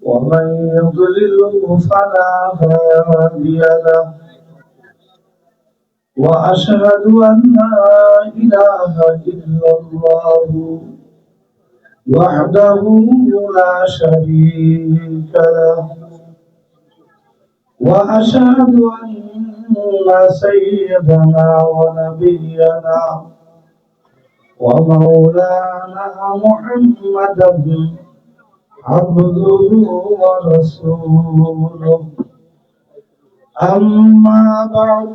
ومن يضلله فلا هادي له وأشهد أن لا إله إلا الله وحده لا شريك له وأشهد أن سيدنا ونبينا ومولانا محمدا عبده ورسوله أما بعد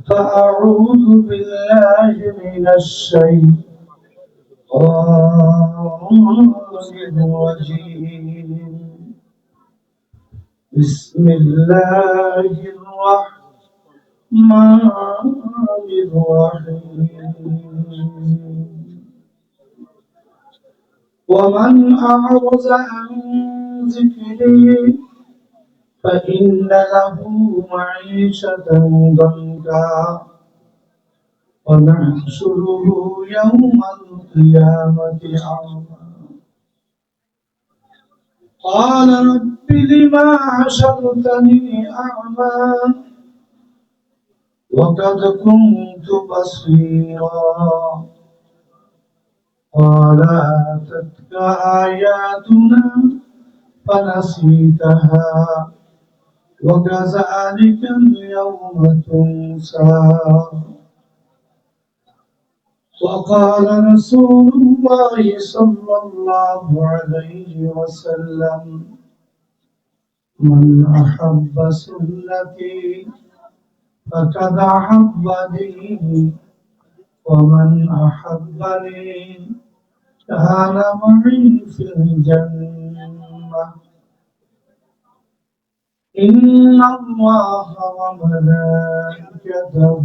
فأعوذ بالله من الشيطان الرجيم بسم الله الرحمن الرحيم ومن أعرض عن ذكري فإن له معيشة ضنكا ونحشره يوم القيامة أعمى قال رب لما حشرتني أعمى وقد كنت بصيرا قال أتتك آياتنا فنسيتها وكذلك اليوم تنسى وقال رسول الله صلى الله عليه وسلم من أحب سنتي فقد أحبني ومن أحبني كان معي في الجنة إن الله وملائكته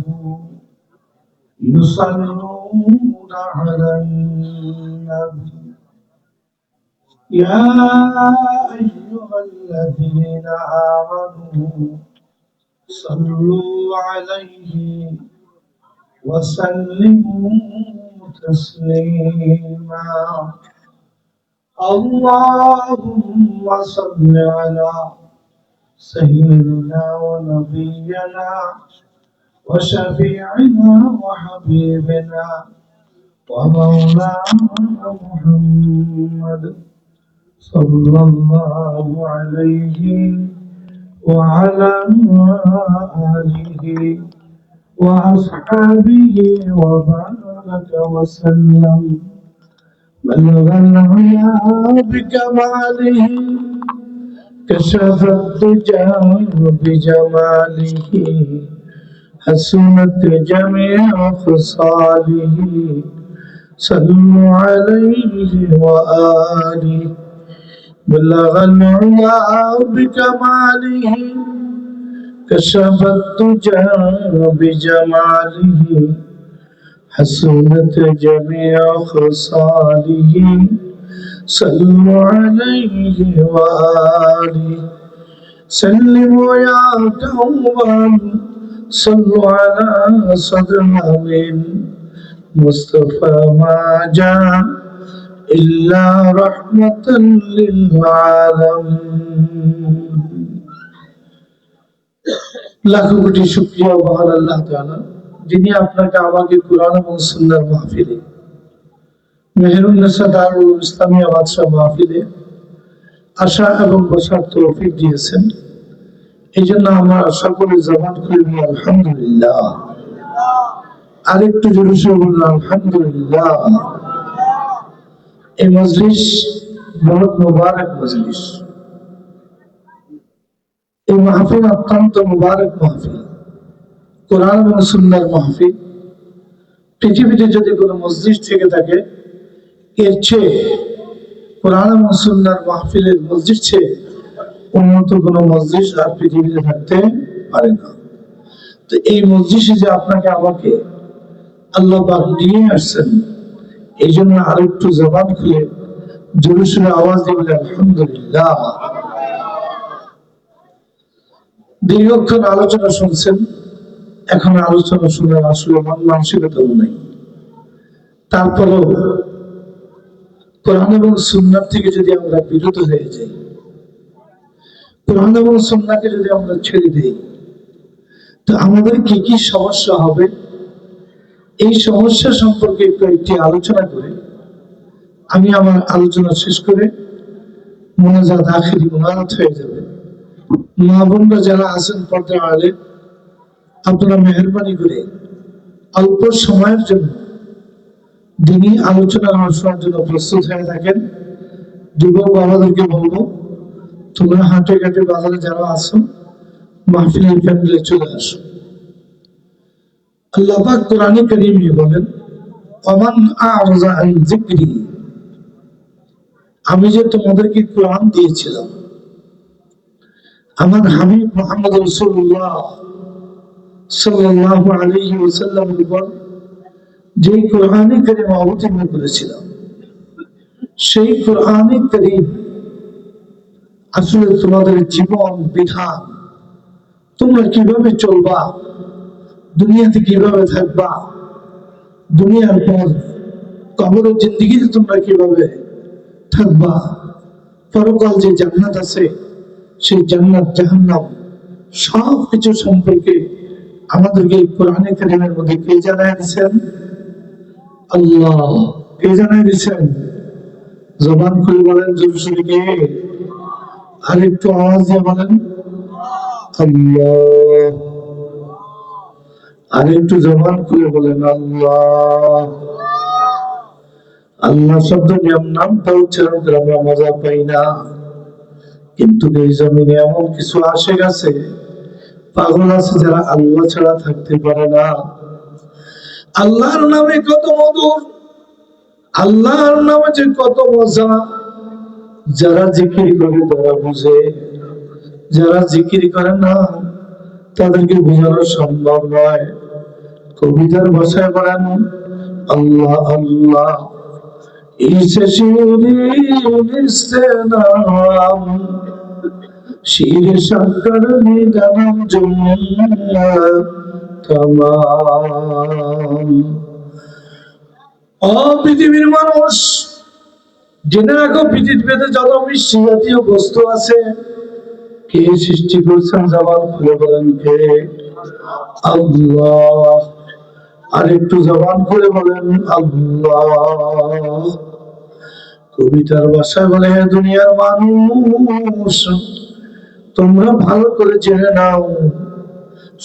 يصلون على النبي يا أيها الذين آمنوا صلوا عليه وسلموا تسليما اللهم صل على سيدنا ونبينا وشفيعنا وحبيبنا ومولانا محمد صلى الله عليه وعلى آله وأصحابه وبارك وسلم بلغ العلا بكماله كشف الدجى بجماله حسنت جميع خصاله صلوا عليه وآله بلغ العلا بكماله كشف الدجى بجماله حسنت جميع خصاله صلوا عليه وآله سلموا يا قوم صلوا على صدر الأمين مصطفى ما جاء إلا رحمة للعالمين লাখ কোটি শুকরিয়া মহান আল্লাহ তাআলা যিনি আপনাকে আমাকে কুরআন এবং সুন্নাহর মাহফিলে মেহেরুন্নেসা দারুল ইসলামিয়া বাদশা মাহফিলে আসা এবং বসার তৌফিক দিয়েছেন। এই জন্য আমরা সকলে জবান খুলে বলি আলহামদুলিল্লাহ। আরেকটু জোরে সরে বলুন আলহামদুলিল্লাহ। এই মজলিস বড় মুবারক মজলিস। এই মাহফিল অত্যন্ত মুবারক মাহফিল, কোরআন এবং সুন্নাহর মাহফিল। পৃথিবীতে যদি কোনো মসজিদ থেকে থাকে এর চেয়ে কোরআন এবং সুন্নাহর মাহফিলের মসজিদ চেয়ে উন্নত কোনো মসজিদ আর পৃথিবীতে থাকতে পারে না। তো এই মসজিদে যে আপনাকে আমাকে আল্লাহ পাক নিয়ে আসছেন, এই জন্য আরেকটু জবান খুলে জোরে সোরে আওয়াজ দিয়ে বলে আলহামদুলিল্লাহ। দীর্ঘক্ষণ আলোচনা শুনছেন, এখন আলোচনা শোনার আসলে মন মানসিকতাও নেই। তারপরেও কোরআন এবং সুন্নাহ থেকে যদি আমরা বিরত হয়ে যাই, কোরআন এবং সুন্নাহকে যদি আমরা ছেড়ে দিই, তো আমাদের কি কি সমস্যা হবে, এই সমস্যা সম্পর্কে একটি আলোচনা করে আমি আমার আলোচনা শেষ করে মোনাজাত আখিরি মোনাজাত হয়ে যাবে। মা বোনরা যারা আছেন পর্দার আড়ালে, আপনারা মেহরবানি করে অল্প সময়ের জন্য দিনী আলোচনা শোনার জন্য প্রস্তুত হয়ে থাকেন। যুবক বাবাদেরকে বলবো, তোমরা হাঁটে ঘাটে বাজারে যারা আসো মাহফিলের প্যান্ডেলে চলে আসো। আল্লাহ পাক কোরআনে কারীমে বলেন, ওমান আ'রাযা আন যিকরি, আমি যে তোমাদেরকে কোরআন দিয়েছিলাম, আমার হাবিব মুহাম্মদ রাসূলুল্লাহ সাল্লাল্লাহু আলাইহি ওয়াসাল্লামের উপর যে কোরআনে কারীম অবতীর্ণ করেছিলাম, সেই কোরআনে কারীম আসলে তোমাদের জীবন বিধান, তোমরা কিভাবে চলবা, দুনিয়াতে কিভাবে থাকবা, দুনিয়ার পর কবরের জিন্দেগিতে তোমরা কিভাবে থাকবা, পরকাল যে জান্নাত আছে সেই জান্নাত জাহান্নাম সবকিছু সম্পর্কে আমাদেরকে এই কোরআনে কারীমের মধ্যে কে জানায় দিয়েছেন? আল্লাহ। কে জানায় দিয়েছেন? জবান খুলে বলেন জোরে কে? আর একটু আওয়াজ দিয়ে বলেন আল্লাহ। আর একটু জবান খুলে বলেন আল্লাহ। আল্লাহ শব্দ নামটা উচ্চারণ করে আমরা মজা পাই না, কিন্তু এই জমিনে এমন কিছু আসে গেছে, পাগল আছে যারা আল্লাহ ছাড়া থাকতে পারে না। আল্লাহর নামে কত মধুর, আল্লাহর নামে যে কত মজা, যারা জিকির করে তারা বুঝে, যারা জিকির করে না তাদেরকে বোঝানো সম্ভব নয়। কবিতার ভাষায় বলেন, আল্লাহ আল্লাহ ইসে শিরিস্তে নাম, শির শঙ্কর নিদানম তামাম। ও পৃথিবীর মানুষ, জেনে রাখো পৃথিবীতে যত মিষ্টি জাতীয় বস্তু আছে, কে সৃষ্টি করছেন? জবান খুলে বলেন কে? আল্লাহ। আর একটু জবান খুলে বলেন আল্লাহ। কবিতার ভাষায় বলে, দুনিয়ার মানুষ তোমরা ভালো করে জেনে নাও,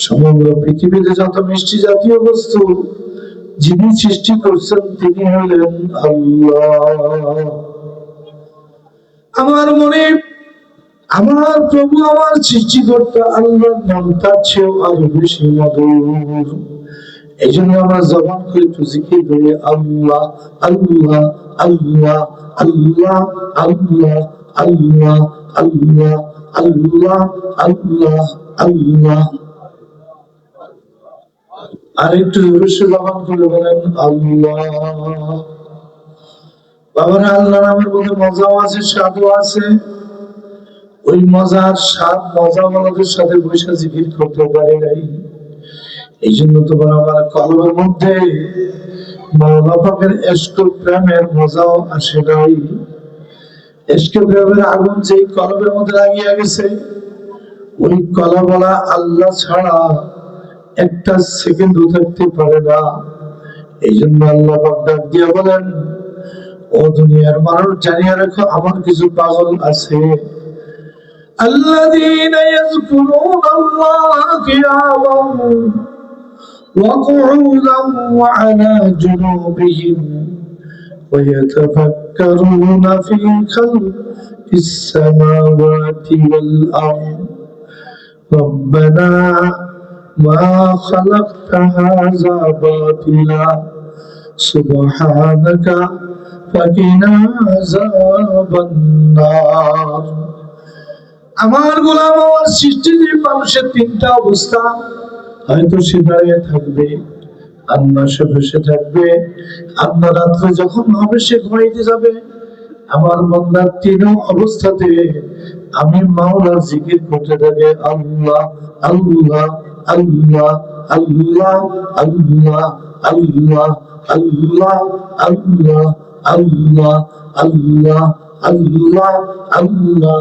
সমগ্র পৃথিবীতে যত মিষ্টি জাতীয় বস্তু যিনি সৃষ্টি করছেন তিনি হলেন আল্লাহ। আমার মনে আমার প্রভু, আমার সৃষ্টিকর্তা আল্লাহর নাম তার চেয়েও আরো বেশি মধুর। এই জন্য আমরা জবান করে একটু জিকির করি আল্লাহ আল্লাহ আল্লাহ আল্লাহ আল্লাহ আল্লাহ আল্লাহ আল্লাহ আল্লাহ আল্লাহ। আর একটু জোরে জবান করে বলেন আল্লাহ। বাবারা, আল্লাহ নামের মধ্যে মজাও আছে, স্বাদও আছে। ওই মজার স্বাদ মজাওয়ালাদের সাথে বসে জিকির করতে পারে নাই, এই জন্য তোমার আমার কলমের মধ্যে মাওলা পাকের ইশক প্রেমের মজাও আসে নাই। ইশক প্রেমের আগুন যেই কলমের মধ্যে লাগিয়ে গেছে, ওই কলমওয়ালা আল্লাহ ছাড়া একটা সেকেন্ডও থাকতে পারে না। এই জন্য আল্লাহ পাক ডাক দিয়ে বলেন, ও দুনিয়ার মানুষ, জানিয়ে রাখো আমার কিছু পাগল আছে, الذين يذكرون الله قياما وقعودا وعلى جنوبهم ويتفكرون في خلق السماوات والأرض ربنا ما خلقت هذا باطلا سبحانك فقنا عذاب النار। আমার গোলাম, আমার সৃষ্টি যে মানুষের তিনটা অবস্থা, হয়তো সে দাঁড়িয়ে থাকবে, আন্না সে বসে থাকবে, আন্না রাত্রে যখন হবে সে ঘুমাইতে যাবে। আমার বান্দার তিন অবস্থাতে আমি মাওলার জিকির করতে থাকে আল্লাহ আল্লাহ আল্লাহ আল্লাহ আল্লাহ আল্লাহ আল্লাহ আল্লাহ আল্লাহ আল্লাহ আল্লাহ আল্লাহ।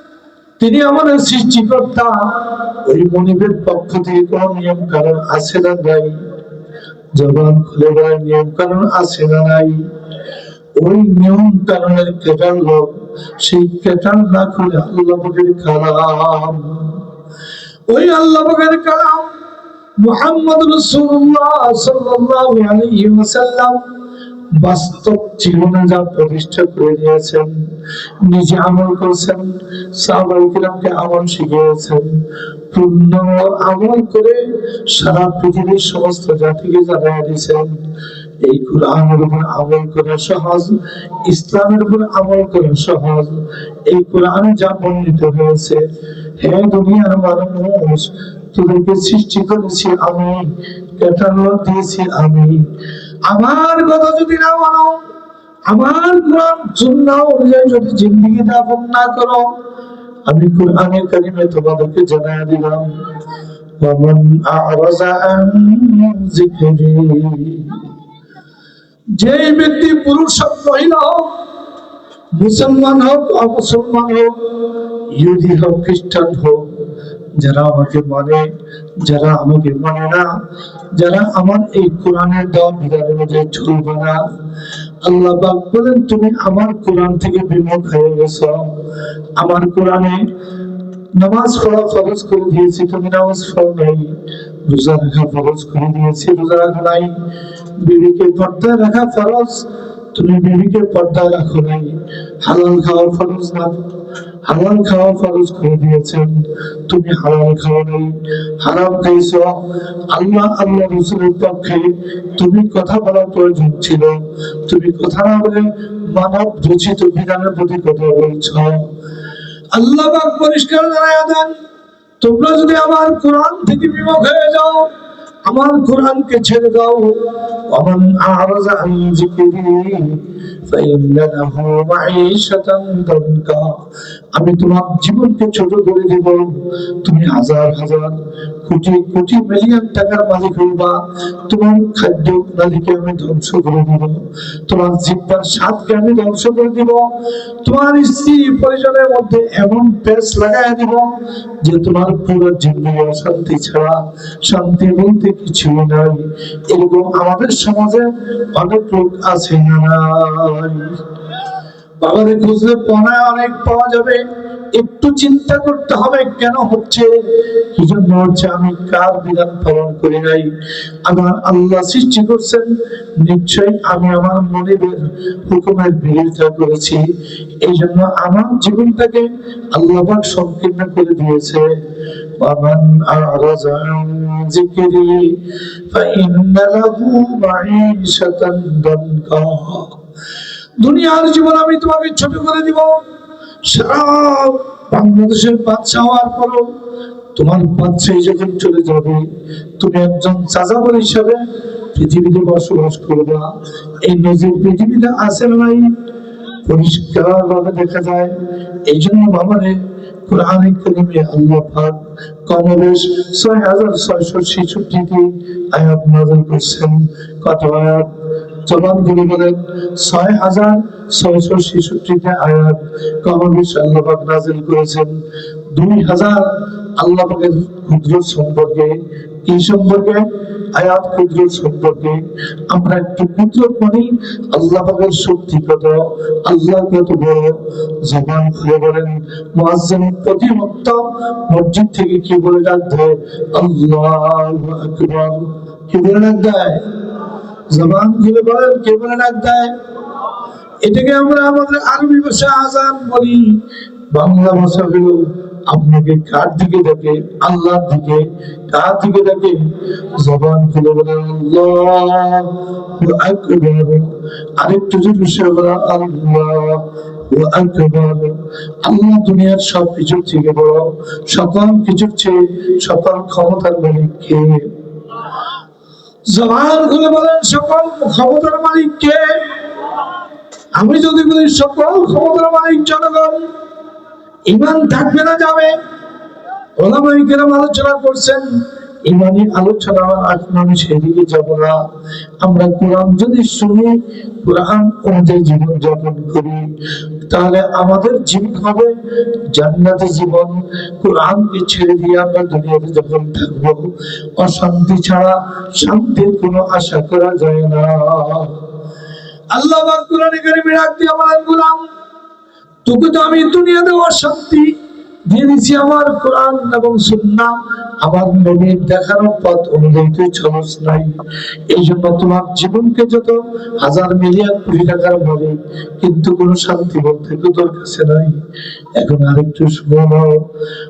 তিনি আমাদের সৃষ্টিকর্তা। ওই মনিবের পক্ষ থেকে কোন নিয়ম কানুন আছে না নাই? জবান খুলে বলার নিয়ম কানুন আছে না নাই? ওই নিয়ম কানুনের কেটার লোক, সেই কেটার না খুলে আল্লাহ পাকের কালাম, ওই আল্লাহ পাকের কালাম মুহাম্মদ রাসূলুল্লাহ সাল্লাল্লাহু আলাইহি ওয়াসাল্লাম বাস্তব জীবনে যা প্রতিষ্ঠা করে দিয়েছেন, নিজে আমল করেছেন, সাহাবায়ে কিরামকে আমল শিখিয়েছেন, পূর্ণ আমল করে সারা পৃথিবীর সমস্ত জাতিকে জানিয়ে দিয়েছেন এই কোরআনের উপর আমল করা সহজ, ইসলামের উপর আমল করা সহজ। এই কোরআনে যা বর্ণিত হয়েছে, হে দুনিয়ার মানুষ, তোদেরকে সৃষ্টি করেছি আমি, ক্যাটালগ দিয়েছি আমি। আমার কথা যদি না মানো, আমার কোরআন সুন্নাহ অনুযায়ী যদি জিন্দেগি যাপন না করো, আমি কোরআনের কারিমে তোমাদেরকে জানাই দিলাম, ওয়ামান আ'রাযা আন যিকরি, যে ব্যক্তি পুরুষ হোক মহিলা হোক, মুসলমান হোক অমুসলমান হোক, ইহুদি হোক খ্রিস্টান হোক, যারা আমাকে মানে, যারা আমাকে মানে না, যারা আমার এই কোরআনের দেওয়া বিধান অনুযায়ী চলবে না, আল্লাহ পাক বলেন তুমি আমার কোরআন থেকে বিমুখ হয়ে গেছো। আমার কোরআনে নামাজ পড়া ফরজ করে দিয়েছি, তুমি নামাজ পড়ো নাই। রোজা রাখা ফরজ করে দিয়েছি, রোজা রাখা নাই। বিবিকে পর্দায় রাখা ফরজ, তুমি বিবিকে পর্দায় রাখো নাই। হালাল খাওয়া ফরজ না, হালাল খাওয়া ফরজ করে দিয়েছেন, তুমি হালাল খাও নাই, হারাম খাইছো। আল্লাহ আল্লাহ রাসূলের পক্ষে তুমি কথা বলার প্রয়োজন ছিল, তুমি কথা না বলে মানব রচিত বিধানের প্রতি কথা বলছো। আল্লাহ পাক পরিষ্কার জানায়া দেন, তোমরা যদি আমার কোরআন থেকে বিমুখ হয়ে যাও, আমার কোরআনকে ছেড়ে দাও, ওয়ামান আ'রাযা আন যিকরি ফাইন্না লাহু মাঈশাতান দানকা, আমি তোমার জীবনকে ছোট করে দেব। তুমি হাজার হাজার কোটি কোটি মিলিয়ন টাকার মালিক হইবা, তোমার খাদ্য নালীকে আমি ধ্বংস করে দিব, তোমার জিহ্বার স্বাদকে আমি ধ্বংস করে দিব, তোমার স্ত্রী পরিজনের মধ্যে এমন পেঁচ লাগাই দিব যে তোমার পুরো জিন্দগি অশান্তি ছাড়া শান্তি বলতে কিছু নাই। এরকম আমাদের সমাজে অনেক লোক আছে না নাই? বাবারে খুঁজলে পড়ায় অনেক পাওয়া যাবে। একটু চিন্তা করতে হবে কেন হচ্ছে, কি জন্য হচ্ছে, আমি কার বিধান পালন করি নাই। আমার আল্লাহ সৃষ্টি করছেন, নিশ্চয়ই আমি আমার মনিবের হুকুমের বিরোধিতা করেছি, এই জন্য আমার জীবনটাকে আল্লাহ পাক সংকীর্ণ করে দিয়েছে। ওয়ামান আ'রাযা আন যিকরি ফাইন্না লাহু মাঈশাতান দানকা, দুনিয়ার জীবন আমি তোমাকে ছোট করে দিব। সারা বাংলাদেশের বাদশা হওয়ার পরও তোমার বাদশাহী যখন চলে যাবে, তুমি একজন যাযাবর হিসাবে পৃথিবীতে বসবাস করবা। এই নজির পৃথিবীতে আছে না নাই? পরিষ্কার ভাবে দেখা যায়। এই জন্য বাবারে কোরআনে কারিমে আল্লাহ পাক কমবেশ 6666টি আয়াত নাযিল করেছেন। কত আয়াত? জবান গুলি বলেন 6666টি আয়াত কমবেশ আল্লাহ পাক নাযিল করেছেন। 2000 আল্লাহ পাকের কুদরত সম্পর্কে, কি সম্পর্কে? আয়াত কুদরত সম্পর্কে। আমরা একটু কুদরত মানে আল্লাহ পাকের শক্তি কত, আল্লাহ কত বড়। জবান খুলে বলেন, মুয়াজ্জিন প্রতি ওয়াক্ত মসজিদ থেকে কি বলে ডাক দেয়? আল্লাহু আকবার। কি বলে ডাক দেয়? জবান খুলে বলেন, কে বলে ডাক দেয়? এটাকে আমরা আমাদের আরবি ভাষায় আযান বলি, বাংলা ভাষা হলো আপনাকে কার দিকে ডাকে? আল্লাহর দিকে। কার দিকে ডাকে? জবান খুলে বলেন আল্লাহু আকবার। আরেকটু জোরে সরে বলেন আল্লাহু আকবার। আল্লাহ দুনিয়ার সব কিছুর থেকে বড়, সকল কিছুর চেয়ে সকল ক্ষমতার মালিক কে? জবান খুলে বলেন, সকল ক্ষমতার মালিক কে? আমি যদি বলি সকল ক্ষমতার মালিক জনগণ, ঈমান থাকবে না যাবে? ওলামায়ে কেরাম আলোচনা করছেন ইমানি আলোচনা এখন আমি সেদিকে যাব না। আমরা কোরআন যদি শুনি, কোরআন অনুযায়ী জীবন যাপন করি, তাহলে আমাদের জীবন হবে জান্নাতি জীবন। কোরআনকে ছেড়ে দিয়ে আমরা দুনিয়াতে যখন থাকবো, অশান্তি ছাড়া শান্তির কোনো আশা করা যায় না। আল্লাহ পাক কোরআনে কারিমে ডাক দিয়ে বলেন, গোলাম তোকে তো আমি দুনিয়াতে অশান্তি দিয়ে দিচ্ছি আমার কোরআন এবং সুন্নাহ, আমার নবীর দেখানো পথ অনুযায়ী তুই চলস নাই। এই জন্য তোমার জীবনকে যত হাজার মিলিয়ন কোটি টাকার মালিক, কিন্তু কোনো শান্তি বলতে তো তোর কাছে নাই। এখন আরেকটু শুনে নাও,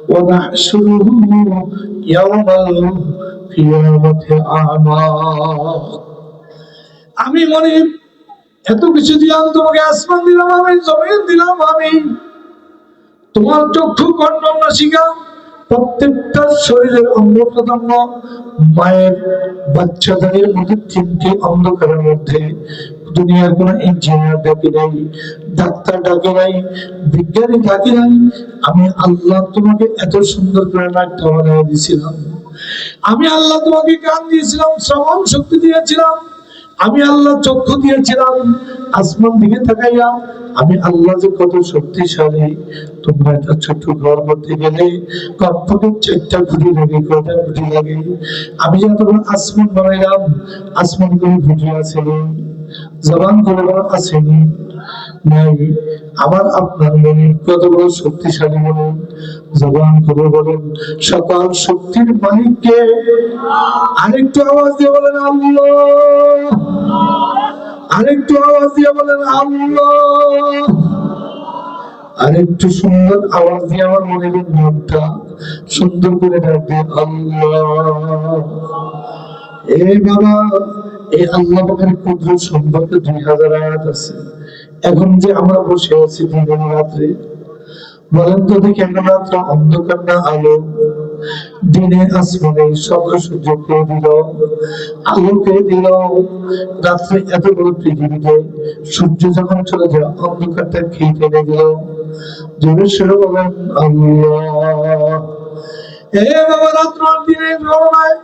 ওয়ানাহশুরুহু ইয়াওমাল কিয়ামাতি আমা। আমি মনে এত কিছু দিলাম তোমাকে, আসমান দিলাম আমি, জমিন দিলাম আমি, তোমার চক্ষু কর্ণ নাসিকা প্রত্যেকটা শরীরের অঙ্গ প্রত্যঙ্গ মায়ের বাচ্চাদের মধ্যে তিনটি অন্ধকারের মধ্যে। দুনিয়ার কোন ইঞ্জিনিয়ার ডাকি নাই, ডাক্তার ডাকি নাই, বিজ্ঞানী ডাকি নাই। আমি আল্লাহ তোমাকে এত সুন্দর করে নাট্য বানিয়ে দিয়েছিলাম। আমি আল্লাহ তোমাকে কান দিয়েছিলাম, শ্রবণ শক্তি দিয়েছিলাম। আমি আল্লাহ চক্ষু দিয়েছিলাম, আসমান দিকে তাকাইয়া। আমি আল্লাহ যে কত শক্তিশালী। তোমরা একটা ছোট্ট ঘর করতে গেলে কমপক্ষে 4টা খুঁটি লাগে, কয়টা খুঁটি লাগে। আমি যখন আসমান বানাইলাম, আসমান করে খুঁটি আছে, জবান করে আসেনি নাই। আমার আপনার মনে কত বড় শক্তিশালী বলেন, জবান করে বলেন সকল শক্তির মালিককে। আরেকটু আওয়াজ দিয়ে বলেন আল্লাহ, আরেকটু আওয়াজ দিয়ে বলেন আল্লাহ, আরেকটু সুন্দর আওয়াজ দিয়ে আমার মনের মনটা সুন্দর করে ডাকবে আল্লাহ। এই বাবা, এই আল্লাহ পাকের কুদরত সম্পর্কে 2000 আয়াত আছে। এখন যে আমরা বসে আছি দিনের রাত্রে, বলেন তো দেখি, একটা রাত্র অন্ধকার না আলো? দিনে আসমানে চন্দ্র সূর্য কে দিল, আলো কে দিল? রাত্রে এত বড় পৃথিবীতে সূর্য যখন চলে যায়, অন্ধকারটা খেয়ে টেনে দিল। জোরে সরে বলেন আল্লাহ। এ বাবা, রাত্র দিনের তুলনায়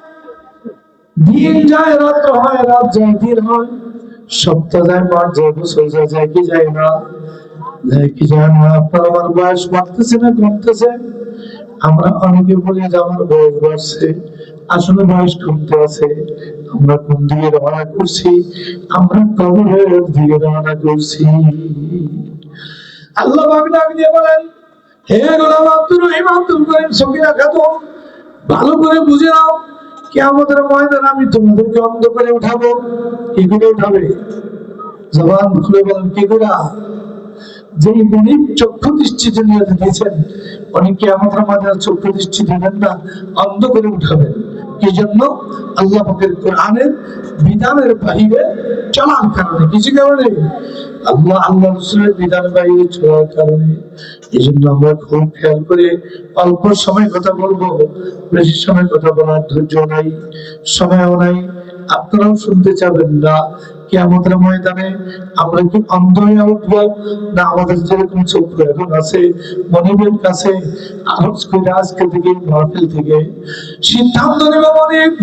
দিন যায় রাত্র হয়, রাত যায় দিন হয়, সপ্তাহ যায় মাস যায়, বছর যায় কি যায় না? কি যায় না? আপনার আমার বয়স বাড়তেছে না কমতেছে? আমরা অনেকে বলি যে আমার বয়স বাড়ছে, আসলে বয়স কমতে আছে। আমরা কোন দিকে রওনা করছি? আমরা কবরের দিকে রওনা করছি। আল্লাহ পাক ডাক দিয়ে বলেন, হে গোলাম আব্দুর রহিম আব্দুল করিম সকিনা খাতুন, ভালো করে বুঝে নাও, কিয়ামতের ময়দানে আমি তোমাদেরকে অন্ধ করে উঠাবো। কি করে উঠাবে? জবান খুলে বলেন কি করে? যেই মনিব চক্ষু দৃষ্টি দুনিয়াতে দিয়েছেন, উনি কিয়ামতের ময়দানে চক্ষু দৃষ্টি দেবেন না, অন্ধ করে উঠাবেন। কি জন্য? আল্লাহ পাকের কোরআনের বিধানের বাইরে চলার কারণে। কিছু কারণে আল্লাহ রাসূলের বিধানের বাইরে চলার কারণে। এই জন্য আমরা খুব খেয়াল করে অল্প সময় কথা বলবো, বেশি সময় কথা বলার ধৈর্য নাই, সময়ও নাই। আপনারাও শুনতে চাবেন না। কিয়ামতের ময়দানে আমরা কি অন্ধ হয়ে উঠবো, না আমাদের যেরকম চক্ষু এখন আছে মনিবের কাছে আরজ করে আজকে থেকে মাহফিল থেকে সিদ্ধান্ত নেব, মনিব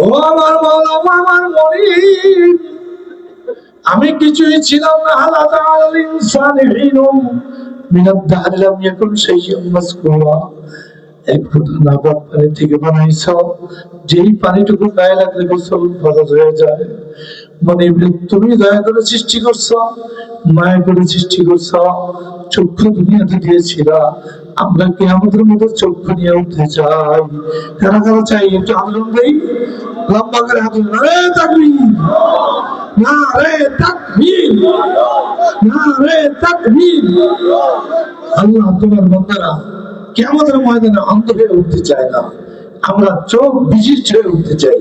ও আমার মাওলা, আমার মনিব, আমি কিছুই ছিলাম না। হালাতা আলাল ইনসানি হিনুম মিনাদ দাহরি লাম ইয়াকুন শাইয়্যান মাযকুরা। এক ফোঁটা নাপাক পানি থেকে বানাইছো, যেই পানিটুকু গায়ে লাগলে গোসল ফরজ হয়ে যায়। মনিব, তুমি দয়া করে সৃষ্টি করছো, মায়া করে সৃষ্টি করছো, চক্ষু দুনিয়াতে দিয়েছিলা। আমরা কি আমাদের মধ্যে চক্ষু নিয়ে উঠতে চাই? কারা কারা চাই? একটু আন্দোলন দেই, লম্বা করে হাত তুলে, রে তাকবীর, না রে তাকবীর, না রে তাকবীর। আল্লাহ তোমার বান্দারা কিয়ামতের ময়দানে অন্ধ হয়ে উঠতে চায় না, আমরা চোখ বিশিষ্ট হয়ে উঠতে চাই।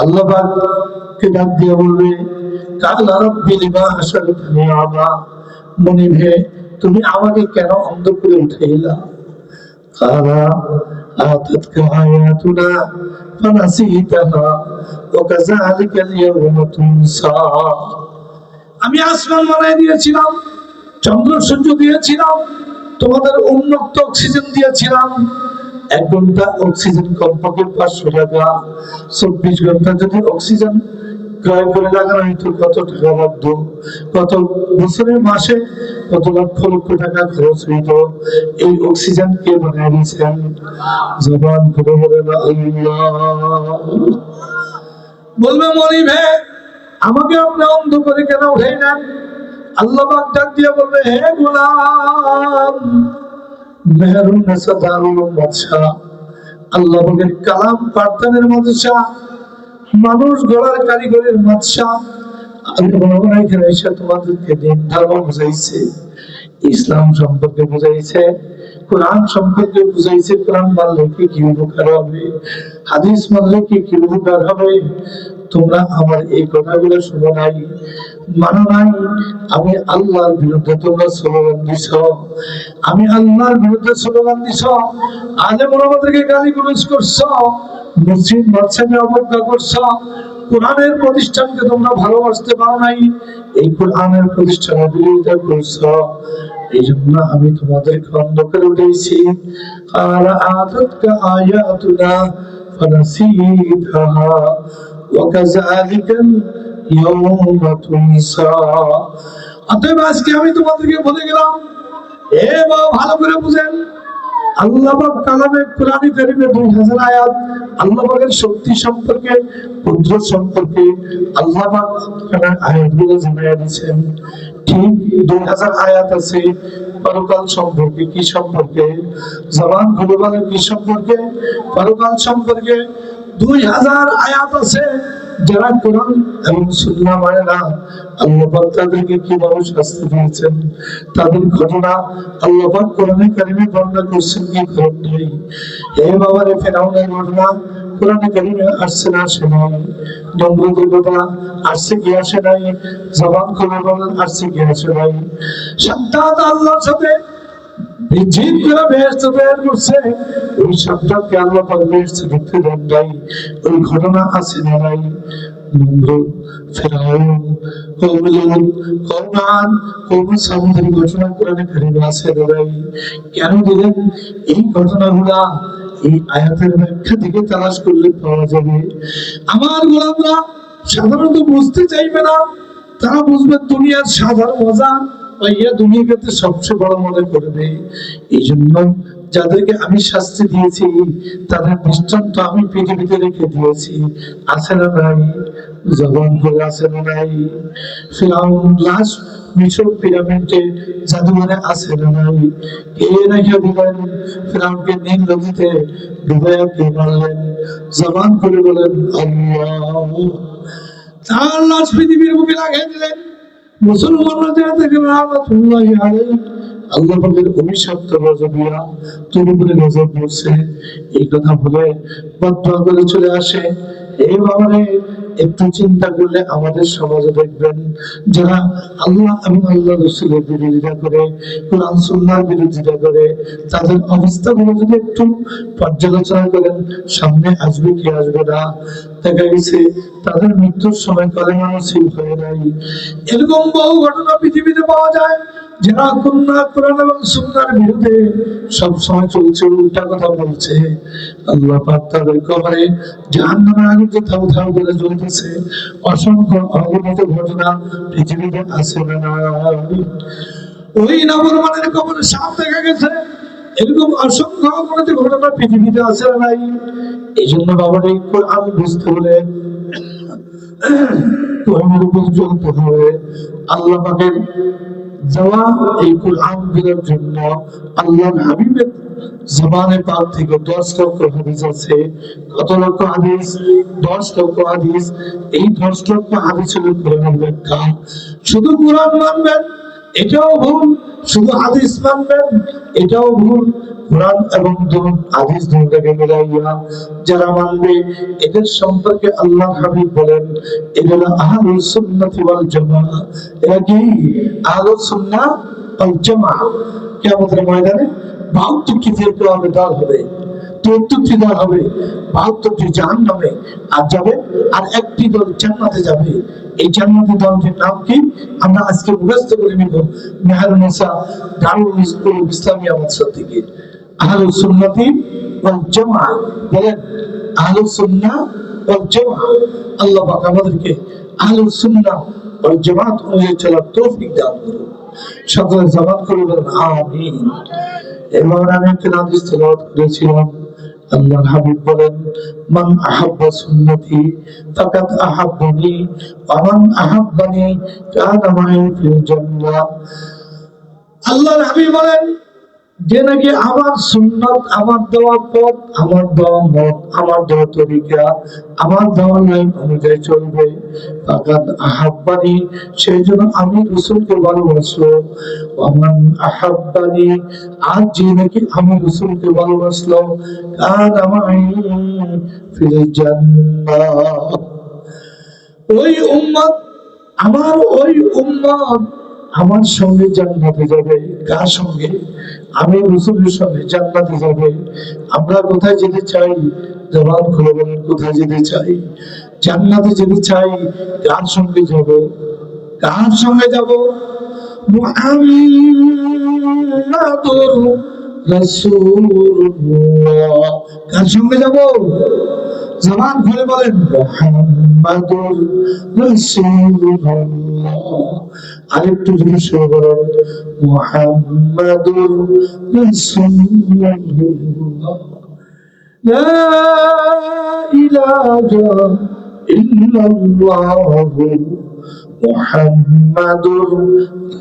আল্লাহ পাককে ডাক দিয়ে বলবে, কালা রাব্বি লিমা হাশারতানি আমা, মনিব হে, তুমি আমাকে কেন অন্ধ করে উঠাইলা? কালা আতাতকা আয়াতুনা ফানাসিতাহা ওয়া কাযালিকাল ইয়াওমা তুনসা। আমি আসমান বানাই দিয়েছিলাম, চন্দ্র সূর্য দিয়েছিলাম, তোমাদের উন্মুক্ত অক্সিজেন দিয়েছিলাম, 1 ঘন্টা অক্সিজেন কমপক্ষে 500 টাকা। 24 ঘন্টা যদি অক্সিজেন ক্রয় করে লাগানো হইতো কত টাকা লাগতো, কত বছরের মাসে কত লক্ষ লক্ষ টাকা খরচ হইতো। এই অক্সিজেন কে বানিয়ে দিয়েছেন? জবান করে বলেন আল্লাহ। বলবে মনি ভাই, আমাকে আপনি অন্ধ করে কেন উঠে নেন? আল্লাহ পাক ডাক দিয়ে বলবে, হে গোলাম, মেহরুন নেসা দারুল বাদশা, আল্লাহ পাকের কালাম পাঠদানের মাদ্রাসা, মানুষ গড়ার কারিগরের বাদশা। আল্লাহ এখানে এসে তোমাদেরকে দিন ধর্ম বুঝাইছে, ইসলাম সম্পর্কে বুঝাইছে, কোরআন সম্পর্কে বুঝাইছে। কোরআন মানলে কি কি উপকার হবে, হাদিস মানলে কি কি উপকার হবে। তোমরা আমার এই কথাগুলো শুনো নাই, মানো নাই। আমি আল্লাহর বিরুদ্ধে তোমরা স্লোগান দিছ, আমি আল্লাহর বিরুদ্ধে স্লোগান দিছ, আলেম ওলামাদেরকে গালিগালাজ করছ, মুসলিম বাদশাকে অবজ্ঞা করছ, কোরআনের প্রতিষ্ঠানকে তোমরা ভালোবাসতে পারো নাই, এই কোরআনের প্রতিষ্ঠানের বিরোধিতা করছ। এই জন্য আমি তোমাদেরকে অন্ধ করে উঠেছি। আর আতাতকা আয়াতুনা ফানাসিতাহা ওয়া কাযালিকাল ইয়াওমা তুনসা। অতএব আজকে আমি তোমাদেরকে বলে গেলাম, এ বাবা ভালো করে বুঝেন, আল্লাহ পাক কালামে কোরআনে কারিমে 2000 আয়াত আল্লাহ পাকের শক্তি সম্পর্কে, কুদরত সম্পর্কে আল্লাহ পাক আয়াতগুলো জানিয়ে দিয়েছেন। ঠিক 2000 আয়াত আছে পরকাল সম্পর্কে। কি সম্পর্কে? জবান খুলে বলেন কি সম্পর্কে? পরকাল সম্পর্কে। 2000 আয়াত আছে। যারা কোরআন এবং সুন্নাহ মানে না, আল্লাহ পাক তাদেরকে কিভাবে শাস্তি দিয়েছেন, তাদের ঘটনা আল্লাহ পাক কোরআনে কারিমে বর্ণনা করছেন কি করেন নাই। হে বাবা রে, ফেরাউনের ঘটনা কোরআনে কারিমে আসছে না আসে নাই? নমরুদের ঘটনা আসছে কি আসে নাই? জবান খুলে বলেন আসছে কি আসে নাই? সাদ্দাত আল্লাহর সাথে জিদ করে বেহেশত তৈরি করছে, ওই সাদ্দাতকে আল্লাহ পাক বেহেশতে ঢুকতে দেন নাই। ওই ঘটনা আছে না নাই? নমরুদ, ফেরাউন, কওম লূত, কওম আদ, কওম সামুদের ঘটনা কোরআনে কারিমে আছে না নাই? কেন দিলেন এই ঘটনাগুলা? এই আয়াতের ব্যাখ্যা থেকে তালাশ করলে পাওয়া যাবে। আমার গোলামরা সাধারণত বুঝতে চাইবে না, তারা বুঝবে দুনিয়ার সাধারণ মজা পাইয়া দুনিয়াকে সবচেয়ে বড় মনে করবে। এই জন্য যাদেরকে আমি শাস্তি দিয়েছি তাদের দৃষ্টান্ত আমি পৃথিবীতে রেখে দিয়েছি। আছে না নাই? জবান করে আছে না নাই? ফিরাউন লাশ মিশর পিরামিডে জাদুঘরে আছে না নাই? কে রেখে দিলেন? ফিরাউনকে নীল নদীতে ডুবাইয়া কে মারলেন? জবান করে বলেন আল্লাহ। তার লাশ পৃথিবীর বুকে লাগিয়ে দিলেন। মুসলমানরা যারা থেকে রাহমাতুল্লাহি আলাইহি, আল্লাহ পাকের অভিশপ্ত নজরিয়া তোর উপরে নজর পড়ছে, এই কথা বলে বদদুয়া করে চলে আসে। এই বাবারে, একটু চিন্তা করলে আমাদের সমাজে দেখবেন যারা আল্লাহ এবং আল্লাহ রাসূলের বিরোধিতা করে, কোরআন সুন্নাহর বিরোধিতা করে, তাদের অবস্থাগুলো যদি একটু পর্যালোচনা করেন, সামনে আসবে কি আসবে না। দেখা গেছে তাদের মৃত্যুর সময় কলেমা নসিব হয় নাই। এরকম বহু ঘটনা পৃথিবীতে পাওয়া যায়, যারা কোরআন এবং সুন্নাহর বিরুদ্ধে সব সময় চলছে, উল্টা কথা বলছে। আল্লাহ পাক তাদের কবরে জাহান্নামের আগুনে থাউ থাউ করে জ্বলতেছে। অসংখ্য অগণিত ঘটনা পৃথিবীতে আছে না? ওই নাফরমানের কবরে সাপ দেখা গেছে। এরকম অসংখ্য অগণিত ঘটনা পৃথিবীতে আছে না নাই? এই জন্য বাবার এই কোরআন বুঝতে হলে কোরআনের উপর চলতে হবে। আল্লাহ পাকের যাওয়া এই কোরআন গুলোর জন্য আল্লাহর হাবিবের জবানে পাক থেকে 10 লক্ষ হাদিস আছে। কত লক্ষ হাদিস? 10 লক্ষ হাদিস। এই 10 লক্ষ হাদিস হলো কোরআনের ব্যাখ্যা। শুধু কোরআন মানবেন এটাও ভুল, শুধু হাদিস মানবেন এটাও ভুল। কোরআন এবং হাদিস দুটোকে মিলাইয়া যারা মানবে, এদের সম্পর্কে আল্লাহ হাবিব বলেন এরা আহলুস সুন্নাহ ওয়াল জামাআহ। এরা কি আহলুস সুন্নাহ ওয়াল জামাআহ? কিয়ামতের ময়দানে 72টি ফিরকা দল হবে, 73টি দল হবে, 72টি জাহান্নামে আর যাবে, আর একটি দল জান্নাতে যাবে। এই জান্নাতি দলটির নাম কি? আমরা আজকে মুখস্থ করে নিব। মেহরুন্নেসা দারুল ইসলামিয়া মাদ্রাসা থেকে আহলুস সুন্নতি ওয়াল জামাআহ, বলেন আহলুস সুন্নাহ ওয়াল জামাআহ। আল্লাহ পাক আমাদেরকে আহলুস সুন্নাহ ওয়াল জামাআত অনুযায়ী চলার তৌফিক দান করুন। সকলে জবান করে বলেন আমিন। এবার আমি একটা হাদিস তেলাওয়াত করেছিলাম। আল্লাহর হাবিব বলেন, মান আহাব্বা সুন্নতি ফাকাদ আহাব্বানি ওয়া মান আহাব্বানি কানা মাই ফিল জান্নাহ। আল্লাহর হাবিব বলেন, যে নাকি আমার সুন্নাত, আমার দেওয়া পথ, আমার দেওয়া মত, আমার দেওয়া তরিকা, আমার দেওয়া লাইন অনুযায়ী চলবে, ফাকাদ আহাব্বানি, সেই জন্য আমি রাসূলকে ভালোবাসলো। ওয়ামান আহাব্বানি, আর যে নাকি আমি রাসূলকে ভালোবাসলো, কানা মাই ফিল জান্নাহ। ওই উম্মত, আমার ওই উম্মত আমার সঙ্গে জান্নাতে যাবে। কার সঙ্গে? আমি রাসূলের সঙ্গে জান্নাতে যাবে। আমরা কোথায় যেতে চাই? জবান খুলে বলেন, কোথায় যেতে চাই? জান্নাতে যেতে চাই। কার সঙ্গে যাব? কার সঙ্গে যাব? মুহাম্মাদুর রাসূলুল্লাহ। কার সঙ্গে যাব? জবান খুলে বলেন, মুহাম্মাদুর রাসূলুল্লাহ। আরেকটু জোরে সরে বলেন, মুহাম্মাদুর রাসূলুল্লাহ। লা ইলাহা ইল্লাল্লাহ মুহাম্মাদুর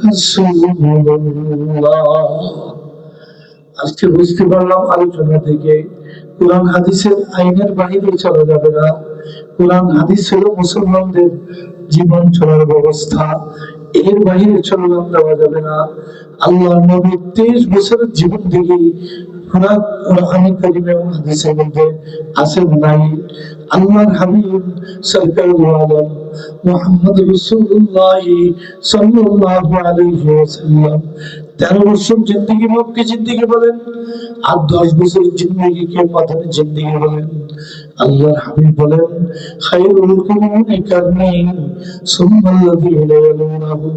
রাসূলুল্লাহ। আজকে বুঝতে পারলাম আলোচনা থেকে, কোরআন হাদিসের আইনের বাহিরে চলা যাবে না। কোরআন হাদিস হলো মুসলমানদের জীবন চলার ব্যবস্থা, এর বাহিরে চলমান দেওয়া যাবে না। আল্লাহ নবী 23 বছরের জীবন থেকে কোরআনে কারীম এবং হাদিসের মধ্যে আছে নাই? আল্লাহর হাবিব সরকারুল আলম মুহাম্মদ রাসূলুল্লাহ সাল্লাল্লাহু আলাইহি ওয়াসাল্লাম 13 বছর জিন্দেগি, মক্কি জিন্দেগি বলেন, আর 10 বছর জিন্দেগিকে মাদানী জিন্দেগি বলেন। আল্লাহর হাবিব বলেন, খায়রুল কুরুনি কারনি সুম্মাল্লাযীনা ইয়ালুনাহুম।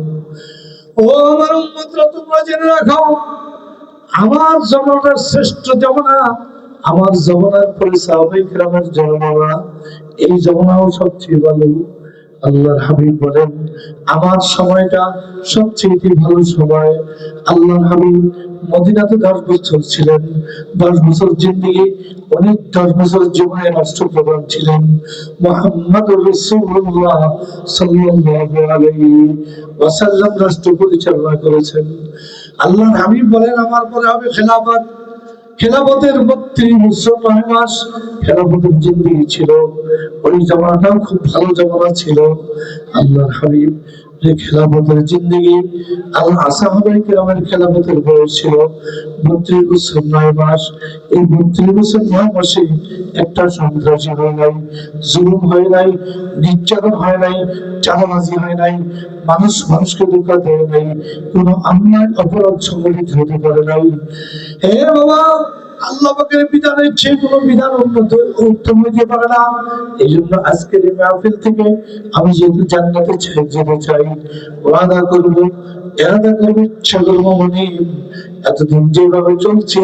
ও আমার উম্মতরা, তোমরা জেনে রাখো, আমার জামানার শ্রেষ্ঠ জামানা আমার জামানার পরে সাহাবায়ে কেরামের জামানা, এই জামানাও সবচেয়ে ভালো। আল্লাহর হাবিব বলেন, আমার সময়টা সবচেয়ে ভালো সময়। আল্লাহর হাবিব মদিনাতে 10 বছর ছিলেন। 10 বছর জিন্দেগি, অনেক 10 বছর জীবনে রাষ্ট্রপ্রধান ছিলেন। মুহাম্মদুর রাসূলুল্লাহ সাল্লাল্লাহু আলাইহি ওয়াসাল্লাম রাষ্ট্র পরিচালনা করেছেন। আল্লাহর হাবিব বলেন, আমার পরে হবে খেলাফত। খেলাফতের 32 বছর 9 মাস খেলাফতের জিন্দেগি ছিল। ওই জামানাটাও খুব ভালো জামানা ছিল। আল্লাহর হাবিব যে খেলাফতের জিন্দেগি, সাহাবায়ে কেরামের খেলাফতের বয়স ছিল 32 বছর 9 মাস। এই 32 বছর 9 মাসে একটা সন্ত্রাসী হয় নাই, জুলুম হয় নাই, নির্যাতন হয় নাই, চাঁদাবাজি হয় নাই, মানুষ মানুষকে ধোঁকা দেয় নাই, কোনো অন্যায় অপরাধ সংগঠিত হতে পারে নাই। হে বাবা, আল্লাহ পাকের বিধানের চেয়ে কোনো বিধান উত্তম হইতে পারে না। এই জন্য আজকের এই মাহফিল থেকে আমি যেহেতু জান্নাতে যেতে চাই, ওয়াদা করবো, এরাদা করবো, ইচ্ছা করবো, মনে এতদিন যেভাবে চলছে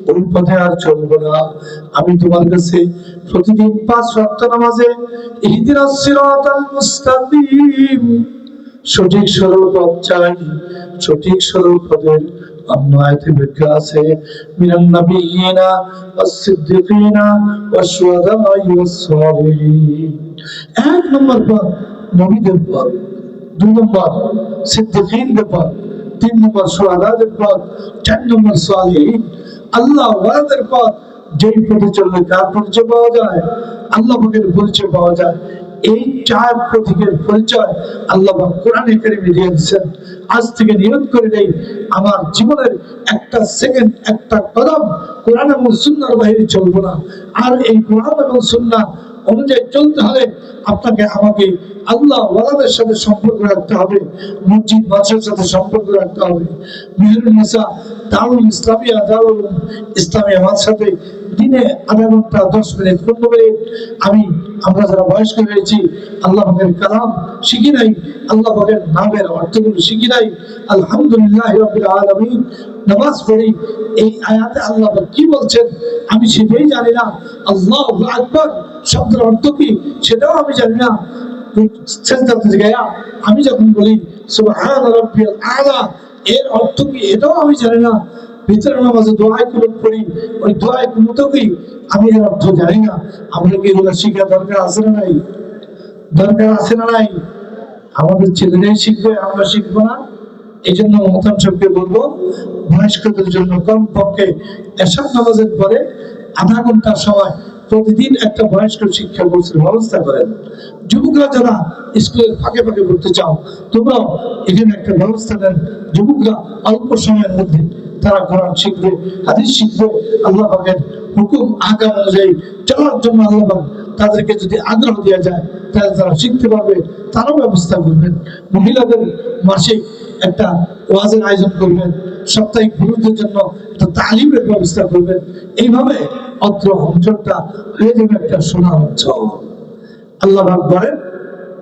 ওই পথে আর চলবো না। আমি তোমার কাছে প্রতিদিন 5 ওয়াক্ত নামাজে ইহদিনাস সিরাতাল মুস্তাকিম, সঠিক সরল পথ চাই। সঠিক সরল পথের অন্য আয়াতে ব্যাখ্যা আছে, মিনান নাবিয়িনা ওয়াস-সিদ্দিকিনা ওয়াশ-শুহাদা'i ওয়াস-সালিহিন। 1 নম্বর পথ নবীদের পথ, 2 নম্বর সিদ্দিকীনদের পথ, 3 নম্বর শুহাদাদের পথ, 4 নম্বর সালিহিন আল্লাহ ওয়ালাদের পথ। যেই পথে চললে কার পরিচয় পাওয়া যায়? আল্লাহ পাকের পরিচয় পাওয়া যায়। এই 4 প্রতীকের পরিচয় আল্লাহ পাক কোরআনে কারীমে দিয়ে দিয়েছেন। আজ থেকে নিয়ত করে নেই, আমার জীবনের একটা সেকেন্ড, একটা কদম কোরআন এবং সুন্নাহর বাইরে চলবো না। আর এই কোরআন এবং সুন্নাহ অনুযায়ী চলতে হলে আপনাকে আমাকে আল্লাহ ওয়ালাদের সাথে সম্পর্ক রাখতে হবে, মসজিদ মাদ্রাসার সাথে সম্পর্ক রাখতে হবে, মেহেরুন্নেসা দারুল ইসলামিয়া, দারুল ইসলামিয়া মাদ্রাসাতে দিনে আধা ঘন্টা 10 মিনিট 15 মিনিট আমরা যারা বয়স্ক হয়েছি আল্লাহ পাকের কালাম শিখি নাই, আল্লাহ পাকের নামের অর্থগুলো শিখি নাই, আলহামদুলিল্লাহ রাব্বিল আলামিন নামাজ পড়ি, এই আয়াতে আল্লাহ পাক কি বলছেন আমি সেটাই জানি না, আল্লাহু আকবার শব্দের অর্থ কি সেটাও আমি জানি না, সেজদাতে গিয়ে আমি যখন বলি সুবহান রাব্বিয়াল আলা এর অর্থ কি এটাও আমি জানি না, ভিতরে নামাজে দোয়ায় কুনুত পড়ি, ওই দোয়ায় কুনুতও কি আমি এর অর্থ জানি না। আমরা কি এগুলো শিখা দরকার আছে না নাই? দরকার আছে না নাই? আমাদের ছেলেরাই শিখবে, আমরা শিখবো না? এই জন্য মহতাম সাহেবকে বলবো বয়স্কদের জন্য কমপক্ষে এশার নামাজের পরে আধা ঘন্টার সময় প্রতিদিন একটা বয়স্ক শিক্ষা কোর্সের ব্যবস্থা করেন। যুবকরা যারা স্কুলের ফাঁকে ফাঁকে পড়তে চাও তোমরাও এখানে একটা ব্যবস্থা দেন, যুবকরা অল্প সময়ের মধ্যে তারা কোরআন শিখবে, হাদিস শিখবে, আল্লাহ পাকের হুকুম আহকাম অনুযায়ী চলার জন্য আল্লাহ পাক তাদেরকে যদি আগ্রহ দেওয়া যায় তাহলে তারা শিখতে পারবে, তারও ব্যবস্থা করবেন। মহিলাদের মাসিক একটা ওয়াজের আয়োজন করবেন, সাপ্তাহিক পুরুষদের জন্য একটা তালিমের ব্যবস্থা করবেন, এইভাবে অত্র অঞ্চলটা হয়ে যাবে একটা সোনা অঞ্চল। আল্লাহ পাক বলেন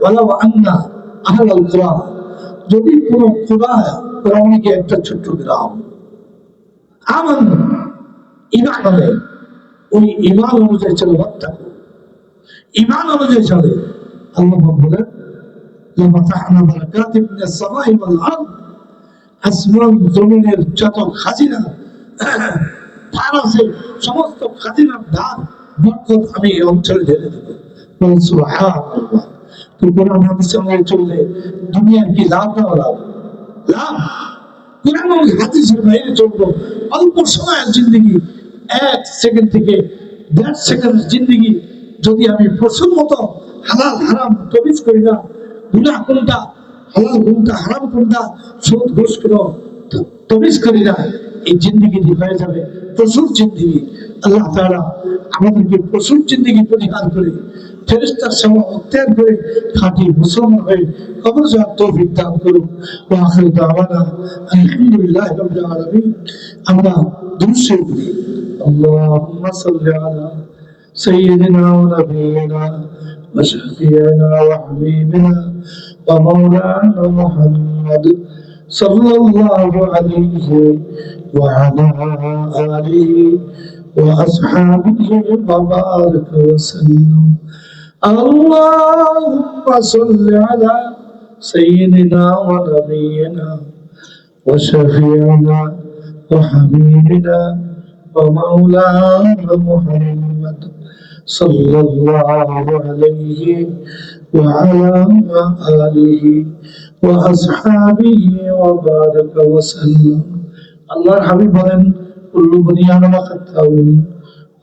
ওয়ালাউ আন্না আহলাল কুরআন, যদি কোনো কুরআন একটা ছোট্ট গ্রাম আমান ঈমান আনে, ওই ঈমান অনুযায়ী চলে বার্তা ঈমান অনুযায়ী চলে, আল্লাহ পাক বলেন লাফাতাহনা বারাকাতিন মিনাস সামাই ওয়াল আরদ, আসমান জমিনের যত খাজিনা দ্বার আছে সমস্ত খাজিনার দ্বার বরকত আমি এই অঞ্চলে ঢেলে দেবো। সুবহানাল্লাহ। তো কোরআন হাদিস অনুযায়ী চললে দুনিয়ার কি লাভ না লাভ? লাভ। কোরআন হাদিসের বাইরে চলবো অল্প সময়ের জিন্দগি, 1 সেকেন্ড থেকে 1.5 সেকেন্ডের জিন্দগি যদি আমি প্রশ্ন মতো হালাল হারাম তমিজ করি না, গুনাহ কোনটা হালাল কোনটা হারাম কোনটা সুদ ঘুষ কোনো তমিজ করি না, এই জিন্দগিটি হয়ে যাবে প্রচুর জিন্দগি। আল্লাহ তাআলা আমাদেরকে প্রচুর জিন্দগি পরিহার করে ফেরেশতার সেবা অত্যাগ করে খাঁটি মুসলমান হয়ে কবর যাওয়ার তৌফিক দান করুন। ওয়া আখিরু দাওয়ানা আলহামদুলিল্লাহি রাব্বিল আলামিন। আমরা দুরূদ শরীফ পড়ি। আল্লাহুম্মা সাল্লি আলা সাইয়্যিদিনা ওয়া নাবিয়িনা ওয়া শাফিঈনা ওয়া হাবিবিনা ওয়া মাওলানা মুহাম্মদ সাল্লাল্লাহু আলাইহি ওয়া আলা আলিহি ওয়া আসহাবিহি ওয়া বারাকা ওয়া সাল্লাম। اللهم صل على سيدنا ونبينا وشفيعنا وحبيبنا ومولانا محمد صلى الله عليه وعلى آله وأصحابه وبارك وسلم. الله الحبيب بلن كل بني آدم خطاء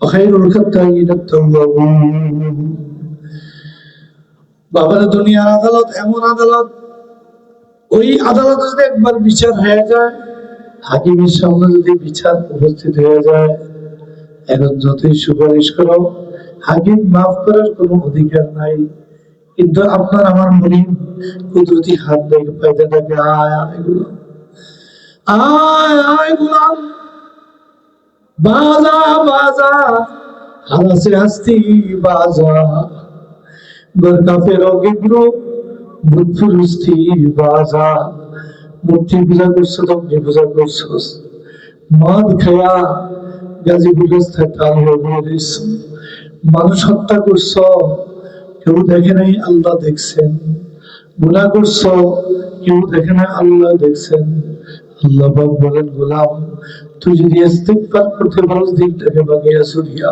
وخير الخطائين التوابون. বাবার দুনিয়ার আদালত এমন আদালত, ওই আদালত যদি একবার বিচার হয়ে যায়, হাকিমের সামনে যদি বিচার উপস্থিত হয়ে যায়, এখন যতই সুপারিশ করো হাকিম মাফ করার কোনো অধিকার নাই। কিন্তু আপনার আমার মনে কুদরতি হাত দেখে পাইতে থাকে আয় আয় গোলাম, আয় আয় গোলাম, বাজা বাজা হালাসে হাস্তি বাজা, बरका फेरोगे ब्रो बुद्धुस्ती बाजा, मूर्ति पूजा करছো তো অগ্নি পূজা করছো, মদ খায়া গাজি বুলস্তে তাল হয়ে গেছো, মানুষ হত্যা করছো কেউ দেখে নাই আল্লাহ দেখছেন, গুনাহ করছো কেউ দেখে নাই আল্লাহ দেখছেন। আল্লাহ পাক বলেন গোলাম তুই যদি ইস্তিগফার করতে পারোস দিনটাকে বাগিয়া সুরিয়া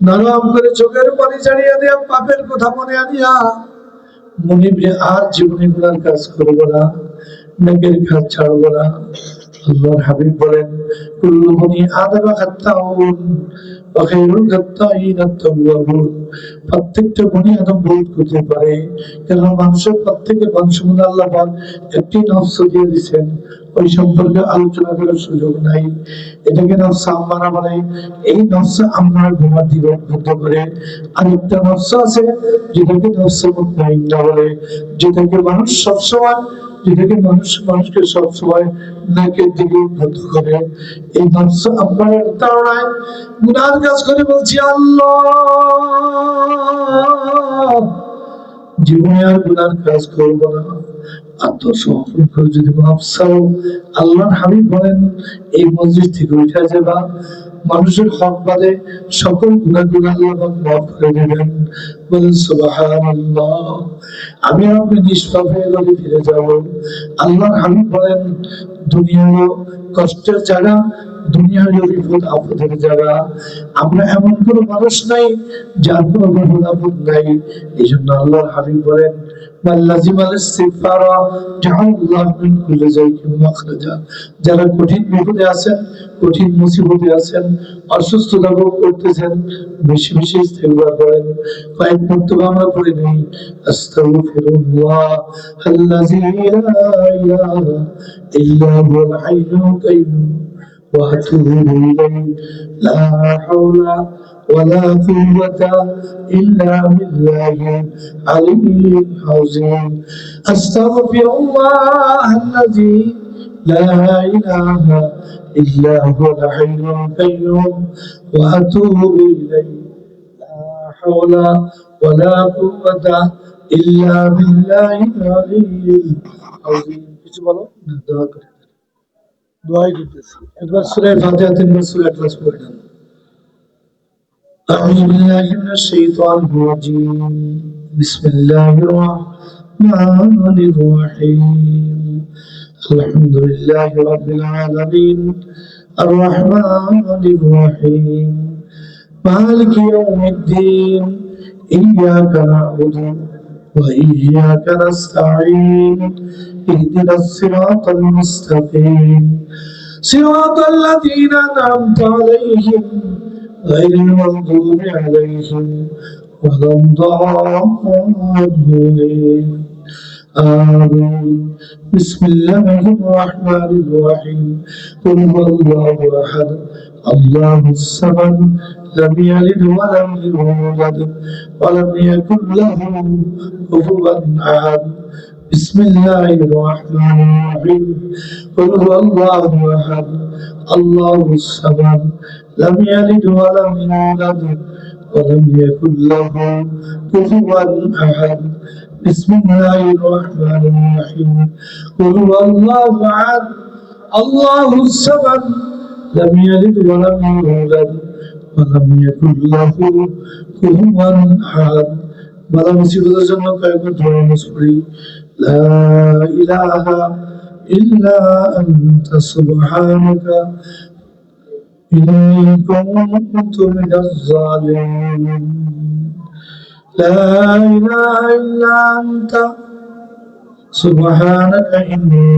নরম করে চোখের পানি ছাড়িয়ে দেয়া পাপের কথা মনে আনিয়া মনিবরে আর জীবনে গুনার কাজ করবো না, নেকের কাজ ছাড়বো না। আল্লাহর হাবিব বলেন কুল্লু বনি আদম খাত্তাউন ওয়া খায়রুল খাত্তাইন আত-তাওয়াবুন। প্রত্যেকটা বনি আদম ভুল করতে পারে, কারণ মানুষের প্রত্যেকের বংশমূলে আল্লাহ পাক একটি নফস দিয়ে দিয়েছেন, ওই সম্পর্কে আলোচনা করার সুযোগ নাই। এটাকে নফস আম্মারা বলে, এই নফস আম্মারা ঘুমার দিকে উদ্বুদ্ধ করে। আরেকটা নফস আছে যেটাকে নফস মুতমাইন্না বলে, যেটাকে মানুষ সবসময় যেটাকে মানুষ মানুষকে সবসময় নাকের দিকে উন্নত করে, এই নফস আম্মারের তাড়নায় গুনার কাজ করে বলছি আল্লাহ জীবনে আর গুনার কাজ করবো না, আত্মসমর্পণ করে যদি মাফ চাও, আল্লাহর হাবিব বলেন এই মসজিদ থেকে উঠে যাবা, মানুষের হক বাদে সকল গুনাহগুলো আল্লাহ মাফ করে দেবেন। বলেন সুবহানাল্লাহ। আমি আপনি নিষ্পাপ হয়ে ঘরে ফিরে যাব। আল্লাহর হাবিব বলেন দুনিয়া হলো কষ্টের জায়গা, দুনিয়া হলো বিপদ আপদের জায়গা। আমরা এমন কোনো মানুষ নাই যার কোনো বিপদ আপদ নাই। এই জন্য আল্লাহর হাবিব বলেন যারা কঠিন বিপদে আছেন, কঠিন মুসিবতে আছেন, অসুস্থতা ভোগ করতেছেন, বেশি বেশি ইস্তেগফার করেন। কয়েক মর্তবা আমরা পড়ে নেই আস্তাগফিরুল্লাহ আল্লাযী লা ইলাহা ইল্লা হুয়াল হাইয়ুল কাইয়্যুম ওয়া আতুবু ইলাইহি লা হাওলা ولا قوة إلا بالله العلي العظيم أستغفر الله الذي لا إله إلا هو الحي القيوم وأتوب إليه لا حول ولا قوة إلا بالله العلي العظيم কিছু বলো না দোয়া করে দোয়াই করতেছি একবার সূরা ফাতিহা তিনবার সূরা ইখলাস পড়ে নেন أعوذ بالله من الشيطان الرجيم بسم الله الرحمن الرحيم الحمد لله رب العالمين الرحمن الرحيم مالك يوم الدين إياك نعبد وإياك نستعين اهدنا الصراط المستقيم صراط الذين أنعمت عليهم غير المغضوب عليهم ولا الضالين آمين بسم الله الرحمن الرحيم قل هو الله أحد الله الصمد لم يلد ولم يولد ولم يكن له كفوا أحد بسم الله الرحمن الرحيم قل هو الله أحد الله الصمد لم يلد ولم يولد ولم يكن له كفوا أحد بسم الله الرحمن الرحيم قل هو الله أحد الله الصمد لم يلد ولم يولد ولم يكن له كفوا أحد بلا مصيبة جنة كيف تنصري لا إله إلا أنت سبحانك إني كنت من الظالمين لا إله إلا أنت سبحانك إني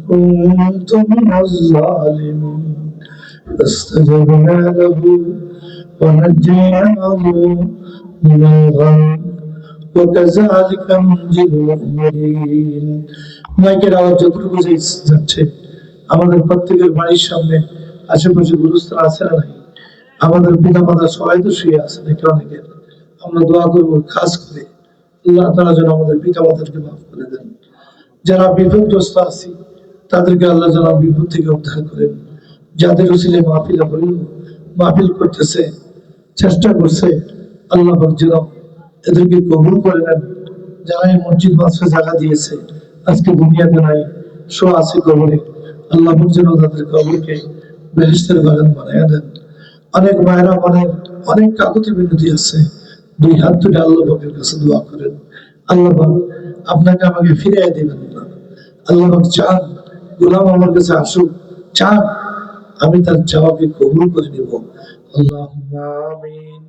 كنت من الظالمين فاستجبنا له ونجيناه من الغم وكذلك ننجي المؤمنين মাইকের আওয়াজ যতটুকু যাচ্ছে আমাদের প্রত্যেকের বাড়ির সামনে আশেপাশে গুরুস্থান আছে না নাই, আমাদের পিতা মাতা সবাই তো শুয়ে আছে নাকি অনেকের। আমরা দোয়া করবো খাস করে আল্লাহ তাআলা যেন আমাদের পিতা মাতাকে মাফ করে দেন। যারা বিপদগ্রস্ত আছি তাদেরকে আল্লাহ যেন বিপদ থেকে উদ্ধার করেন। যাদের উসিলে মাহফিল হইল, মাহফিল করতেছে, চেষ্টা করছে, আল্লাহ পাক যেন এদেরকে কবুল করে নেন। যারা এই মসজিদ মাসে জায়গা দিয়েছে, আজকে দুনিয়াতে নাই, শো আছে কবরে, আল্লাহ পাক যেন তাদের কবরকে বেহেশতের বাগান বানায়া দেন। অনেক মায়েরা অনেক কাকুতি বিনতি আছে, দুই হাত তুলে আল্লাহ পাকের কাছে দোয়া করেন, আল্লাহ পাক আপনাকে আমাকে ফিরিয়ে দিবেন না। আল্লাহ পাক চান গোলাম আমার কাছে আসুক, চান আমি তার চাওয়াকে কবুল করে নিব। আল্লাহুম্মা আমিন।